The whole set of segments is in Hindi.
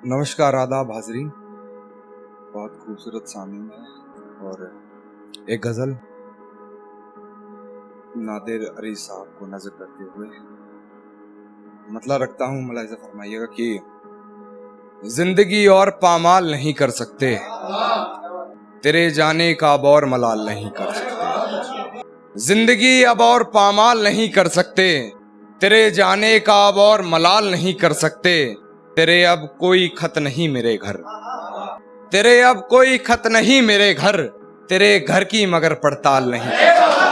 नमस्कार, आदाब हाज़रीन। बहुत खूबसूरत सामीन है और एक गज़ल नादिर अली साहब को नज़र करते हुए मतलब रखता हूँ, मुलाहिज़ा फरमाइएगा कि जिंदगी और पामाल नहीं कर सकते, तेरे जाने का अब और मलाल नहीं कर सकते। जिंदगी अब और पामाल नहीं कर सकते, तेरे जाने का अब और मलाल नहीं कर सकते। तेरे अब कोई खत नहीं मेरे घर, तेरे अब कोई खत नहीं मेरे घर, तेरे घर की मगर पड़ताल नहीं कर सकते।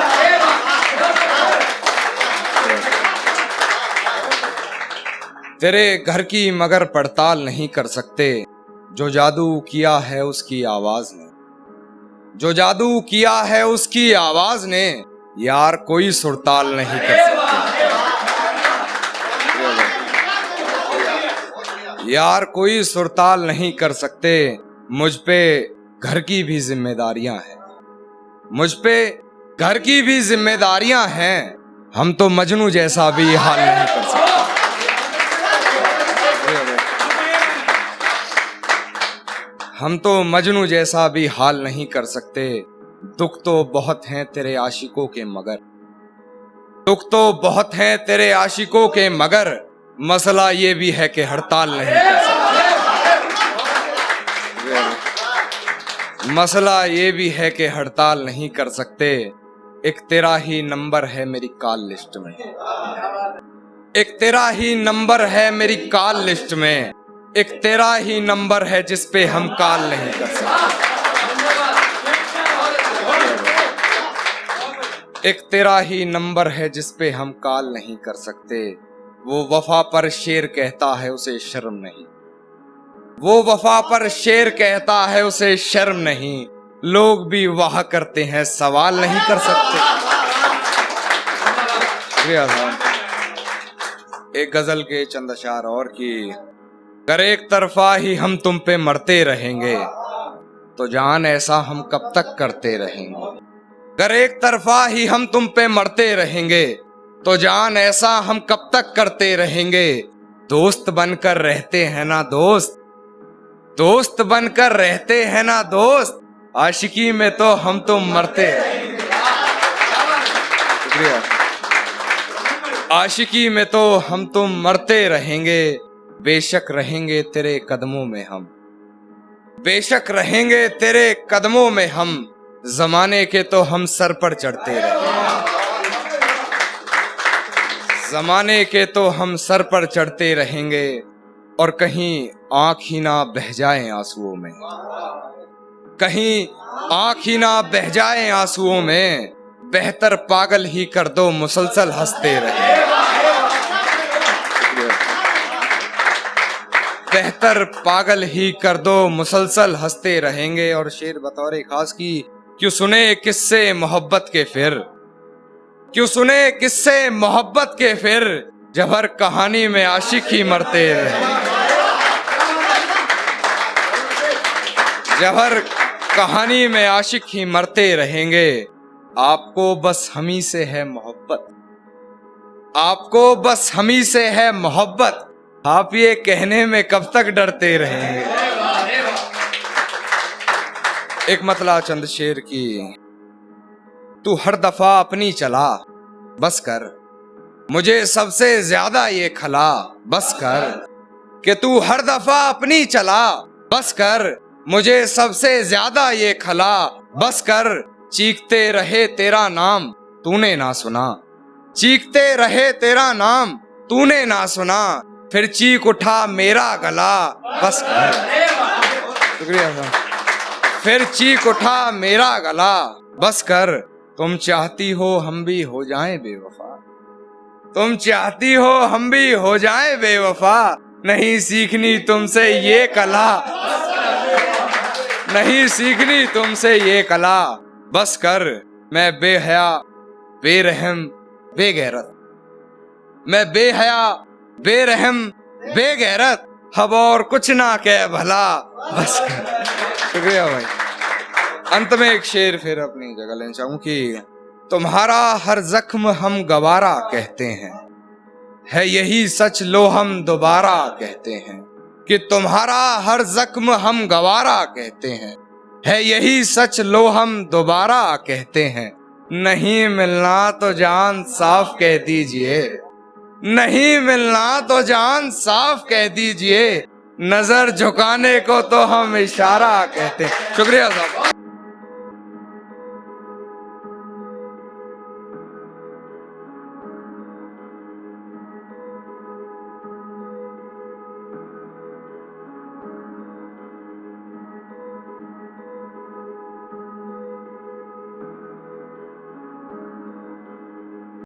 तेरे घर की मगर पड़ताल नहीं कर सकते। जो जादू किया है उसकी आवाज ने, जो जादू किया है उसकी आवाज ने, यार कोई सुरताल नहीं कर सकते। यार कोई सुरताल नहीं कर सकते। मुझ पे घर की भी जिम्मेदारियां हैं, मुझ पे घर की भी जिम्मेदारियां हैं। हम तो मजनू जैसा भी हाल नहीं कर सकते। हम तो मजनू जैसा भी हाल नहीं कर सकते। दुख तो बहुत हैं तेरे आशिकों के मगर, दुख तो बहुत हैं तेरे आशिकों के मगर, मसला ये भी है कि हड़ताल नहीं कर सकते। मसला ये भी है कि हड़ताल नहीं कर सकते। एक तेरा ही नंबर है मेरी कॉल लिस्ट में, एक तेरा ही नंबर है मेरी कॉल लिस्ट में, एक तेरा ही नंबर है जिस पे हम कॉल नहीं कर सकते। एक तेरा ही नंबर है जिस पे हम कॉल नहीं कर सकते। वो वफा पर शेर कहता है उसे शर्म नहीं, वो वफा पर शेर कहता है उसे शर्म नहीं। लोग भी वाह करते हैं सवाल नहीं कर सकते। एक गजल के चंद अशार और की, अगर एक तरफा ही हम तुम पे मरते रहेंगे तो जान ऐसा हम कब तक करते रहेंगे। अगर एक तरफा ही हम तुम पे मरते रहेंगे तो जान ऐसा हम कब तक करते रहेंगे। दोस्त बनकर रहते हैं ना दोस्त, दोस्त बनकर रहते हैं ना दोस्त, आशिकी में तो हम तुम मरते रहेंगे। शुक्रिया। आशिकी में तो हम तुम मरते रहेंगे। बेशक रहेंगे तेरे कदमों में हम, बेशक रहेंगे तेरे कदमों में हम, जमाने के तो हम सर पर चढ़ते रहेंगे। जमाने के तो हम सर पर चढ़ते रहेंगे और कहीं आंख ही ना बह जाए आंसुओं में, कहीं आंख ही ना बह जाए आंसुओं में। बेहतर पागल ही कर दो मुसलसल हंसते रहे, बेहतर पागल ही कर दो मुसलसल हंसते रहेंगे। और शेर बतौर खास की, क्यों सुने किस्से मोहब्बत के फिर, क्यों सुने किस्से मोहब्बत के फिर, जब हर कहानी में आशिक ही मरते रहे। जब हर कहानी में आशिक ही मरते रहेंगे। आपको बस हमी से है मोहब्बत, आपको बस हमी से है मोहब्बत, आप ये कहने में कब तक डरते रहेंगे। एक मतला चंद शेर की, तू हर दफा अपनी चला बस कर, मुझे सबसे ज्यादा ये खला बस कर। कि तू हर दफा अपनी चला बस कर, मुझे सबसे ज्यादा ये खला बस कर। चीखते रहे तेरा नाम तूने ना सुना, चीखते रहे तेरा नाम तूने ना सुना, फिर चीख उठा मेरा गला बस कर। शुक्रिया साहब। फिर चीख उठा मेरा गला बस कर। तुम चाहती हो हम भी हो जाएं बेवफा, तुम चाहती हो हम भी हो जाएं बेवफा, नहीं सीखनी तुमसे ये कला, नहीं सीखनी तुमसे ये कला बस कर। मैं बेहया बेरहम बेगैरत, मैं बेहया बेरहम बेगैरत, अब और कुछ ना कह भला बस कर। शुक्रिया भाई। अंत में एक शेर फिर अपनी जगह लेना चाहूं कि तुम्हारा हर जख्म हम गवारा कहते हैं, है यही सच लो हम दोबारा कहते हैं। कि तुम्हारा हर जख्म हम गवारा कहते हैं, है यही सच लो हम दोबारा कहते हैं। नहीं मिलना तो जान साफ कह दीजिए, नहीं मिलना तो जान साफ कह दीजिए, नजर झुकाने को तो हम इशारा कहते हैं। शुक्रिया साहब।